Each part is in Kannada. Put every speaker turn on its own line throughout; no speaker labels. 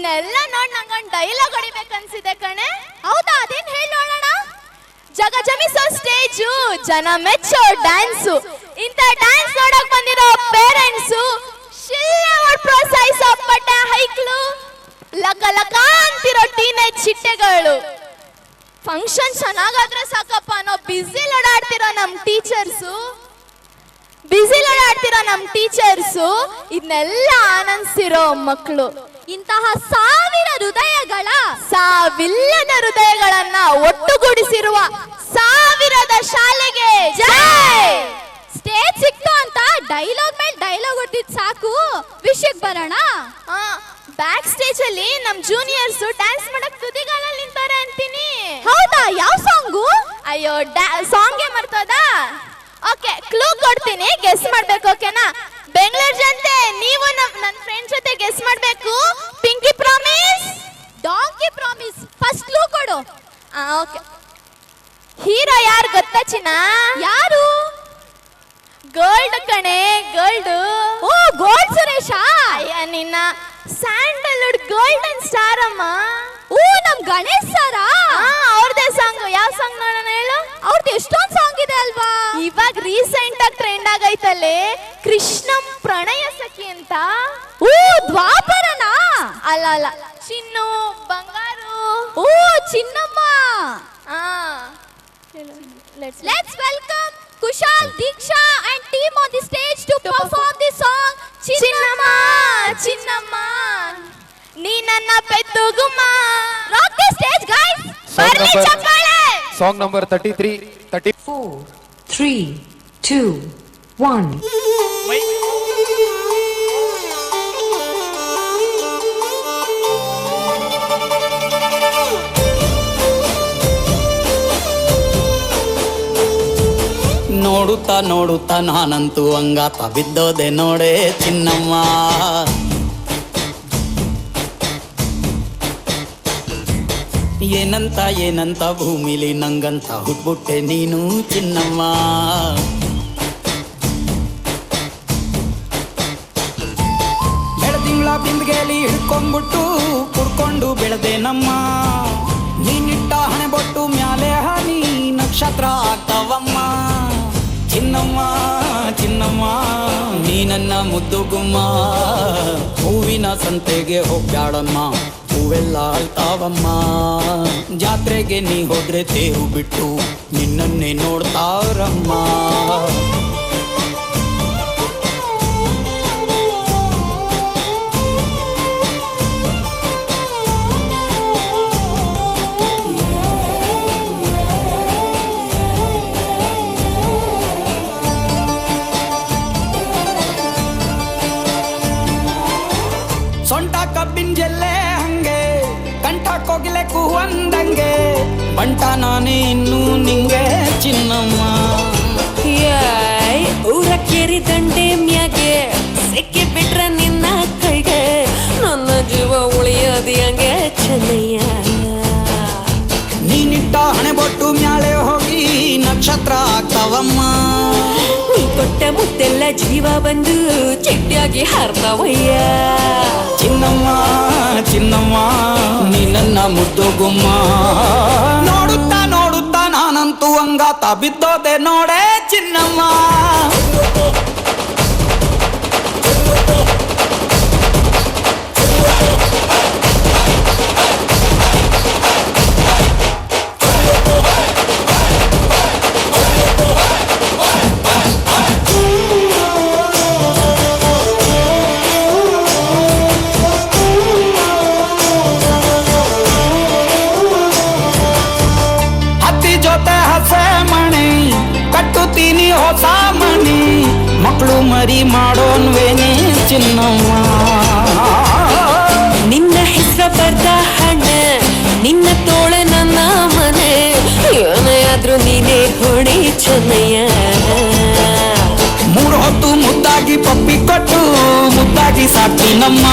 ಇದನ್ನೆಲ್ಲ ನೋಡ್ ನಂಗೊಂದು ಡೈಲಾಗ್ ಹೊಡಿಬೇಕನ್ಸಿದೆ ಕಣೆ. ಹೌದಾ, ಅದೇನ್ ಹೇಳಿ ನೋಡೋಣ. ಜಗ ಜಮಿಸೋ ಸ್ಟೇಜು, ಜನ ಮೆಚ್ಚೋ ಡ್ಯಾನ್ಸು, ಇಂಥ ಡ್ಯಾನ್ಸ್ ನೋಡಕ್ ಬಂದಿರೋ ಪೇರೆಂಟ್ಸು, ಶಿಲ್ಲೆ ಪ್ರೋತ್ಸಾಹಿಸೋ ಪಟ್ಟ ಹೈಕ್ಲು, ಲಕ ಲಕ ಅಂತಿರೋ ಟೀನೇಜ್ ಚಿಟ್ಟೆಗಳು, ಫಂಕ್ಷನ್ ಚೆನ್ನಾಗಾದ್ರೆ ಸಾಕಪ್ಪ ಅನ್ನೋ ಬಿಸಿಲ್ ಓಡಾಡ್ತಿರೋ ನಮ್ ಟೀಚರ್ಸು, ಇದನ್ನೆಲ್ಲ ಆನಂದಿಸಿರೋ ಮಕ್ಕಳು, ಇಂತಹ ಸಾವಿಲ್ಲದ ಹೃದಯಗಳನ್ನ ಒಟ್ಟುಗೂಡಿಸಿರುವ ಸಾವಿರದ ಶಾಲೆಗೆ ಜೈ. ಸ್ಟೇಜ್ ಸಿಕ್ತು ಅಂತ ಡೈಲಾಗ್ ಮೇಲೆ ಡೈಲಾಗ್ ಹೊಟ್ಟಿದ್ ಸಾಕು, ವಿಷಯಕ್ಕೆ ಬರೋಣ. ಬ್ಯಾಕ್ ಸ್ಟೇಜ್ ಅಲ್ಲಿ ನಮ್ ಜೂನಿಯರ್ಸ್ ಡ್ಯಾನ್ಸ್ ಮಾಡಕ್ ತುದಿಗಾಲಲ್ಲಿ ನಿಂತಾರೆ ಅಂತೀನಿ. ಹೌದಾ, ಯಾವ ಸಾಂಗು? ಅಯ್ಯೋ, ಸಾಂಗೇ ಮರ್ತೋದಾ? ಓಕೆ, ಕ್ಲೂ ಕೊಡ್ತೀನಿ, ಗೆಸ್ ಮಾಡ್ಬೇಕು. ಓಕೆನಾ? ಬೆಂಗಳೂರು ಜನತೆ, ನೀವು ನನ್ನ ಫ್ರೆಂಡ್ ಜೊತೆ ಗೆಸ್ ಮಾಡ್ಬೇಕು. Pinky promise, donkey promise. First clue ಕೊಡು. ಓಕೆ, ಹೀರೋ ಯಾರು ಗೊತ್ತಾ ಚಿನ್ನ? ಯಾರು? ಗೋಲ್ಡ್ ಕಣೆ, ಗೋಲ್ಡ್. ಓ, ಗೋಲ್ಡ್ ಸುರೇಶ. ಅಯ್ಯ ನಿನ್ನ, ಸ್ಯಾಂಡಲ್ವುಡ್ ಗೋಲ್ಡನ್ ಸ್ಟಾರ್ ಅಮ್ಮ. ಓ, ನಮ್ ಗಣೇಶ್ ಸರ. ಅವ್ರದೇ ಸಾಂಗ್. ಯಾವ ಸಾಂಗ್ ನೋಡೋಣ ಹೇಳು? ಅವ್ರದ್ದು ಎಷ್ಟೊಂದು ಸಾಂಗ್ ಇದೆ ಅಲ್ವಾ? ಇವಾಗ ರೀಸೆಂಟ್ ಆಗಿ ಟ್ರೆಂಡ್ ಆಗೈತಲ್ಲೇ, ಕೃಷ್ಣಂ ಪ್ರಣಯ ಸಖಿ ಅಂತ. ಓ, ದ್ವಾಪರನಾ? ಅಲ್ಲ ಅಲ್ಲ, ಚಿನ್ನು ಬಂಗಾರು. ಓ, ಚಿನ್ನಮ್ಮ. Let's welcome Kushal, Diksha and team on the stage to perform the song Chinnamma Chinnamma Nee Nanna Pettugumma. Rock the stage guys. Barli chappale.
Song number 33,
4, 3, 2, 1.
ನೋಡುತ್ತಾ ನೋಡುತ್ತಾ ನಾನಂತೂ ಅಂಗಾತ ಬಿದ್ದೋದೆ ನೋಡೆ ಚಿನ್ನಮ್ಮ. ಏನಂತ ಭೂಮಿಲಿ ನಂಗಂತ ಹುಟ್ಬಿಟ್ಟೆ ನೀನು ಚಿನ್ನಮ್ಮ. ಬೆಳದಿಂಗ್ಳ ಬಿಂದಿಗೆಲಿ ಹಿಡ್ಕೊಂಡ್ಬಿಟ್ಟು ಕುಡ್ಕೊಂಡು ಬೆಳೆದೆ ನಮ್ಮ. ನೀನಿಟ್ಟ ಹಣೆ ಬೊಟ್ಟು ಮ್ಯಾಲೆ ಹನಿ ನಕ್ಷತ್ರ ಆಗ್ತಾವಮ್ಮ. ಚಿನ್ನಮ್ಮ ಚಿನ್ನಮ್ಮ ನೀ ನನ್ನ ಮುದ್ದು ಗುಮ್ಮ. ಹೂವಿನ ಸಂತೆಗೆ ಹೋಗ್ಯಾಡಮ್ಮ, ಹೂವೆಲ್ಲ ಅಳ್ತಾವಮ್ಮ. ಜಾತ್ರೆಗೆ ನೀ ಹೋದ್ರೆ ತೇರು ಬಿಟ್ಟು ನಿನ್ನನ್ನೇ ನೋಡ್ತಾರಮ್ಮ. ಸೊಂಟ ಕಬ್ಬಿನ ಜಲ್ಲೆ ಹಂಗೆ, ಕಂಠ ಕೋಗಿಲೆ ಕೂವಂದಂಗೆ, ಬಂಟ ನಾನೇ ಇನ್ನು ನಿಂಗೆ ಚಿನ್ನಮ್ಮ.
ಊರ ಕೇರಿ ದಂಡೆ ಮ್ಯಾಗೆ ಸಿಕ್ಕಿ ಬಿಟ್ರ ನಿನ್ನ ಕೈಗೆ, ನನ್ನ ಜೀವ ಉಳಿಯೋದಿ ಹಂಗೆ ಚೆನ್ನಯ್ಯ.
ನೀನಿಟ್ಟ ಹಣೆ ಬೊಟ್ಟು ಮ್ಯಾಲೆ ಹೋಗಿ ನಕ್ಷತ್ರ ಆಗ್ತಾವಮ್ಮ.
ನೀ ಕೊಟ್ಟ ಮುತ್ತೆಲ್ಲ ಜೀವ ಬಂದು ಚಿಟ್ಟಿಯಾಗಿ ಹಾರ್ತಾವಯ್ಯ.
ಚಿನ್ನಮ್ಮ ಚಿನ್ನಮ್ಮ ನೀ ನನ್ನ ಮುದ್ದು ಗುಮ್ಮ. ನೋಡುತ್ತಾ ನೋಡುತ್ತಾ ನಾನಂತೂ ಅಂಗಾತ ಬಿದ್ದೋದೆ ನೋಡೆ ಚಿನ್ನಮ್ಮ. ಕಟ್ಟುತ್ತೀನಿ ಹೊಸ ಮಣಿ, ಮಕ್ಕಳು ಮರಿ ಮಾಡೋನ್ವೇನೆ ಚಿನ್ನಮ್ಮ.
ನಿನ್ನ ಹೆಸರ ಬರ್ದ ಹಣ, ನಿನ್ನ ತೋಳೆ ನನ್ನ ಮನೆ, ಏನೇ ಆದ್ರೂ ನೀನೇ ಹೊಣೆ ಚೆನ್ನಯ್ಯ.
3 ಹೊತ್ತು ಮುದ್ದಾಗಿ ಪಪ್ಪಿ ಕೊಟ್ಟು ಮುದ್ದಾಗಿ ಸಾಕ್ತೀನಮ್ಮ.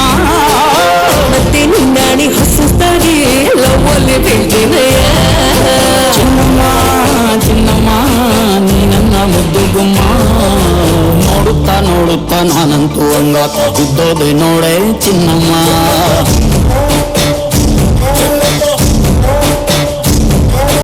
ಮತ್ತೆ ನಿನ್ನಾಣಿ ಹೊಸದಾಗಿ ಲವ್ವಲ್ಲಿ ಬೀಳ್ತೀನಯ್ಯ.
ಚಿನ್ನಮ್ಮ ಚಿನ್ನಮ್ಮ ನೀ ನನ್ನ ಮುದ್ದು ಗುಮ್ಮ. ನೋಡುತ್ತಾ ನೋಡುತ್ತಾ ನಾನಂತೂ ಅಂಗಾತ ಬಿದ್ದೋದೆ ನೋಡೆ ಚಿನ್ನಮ್ಮ.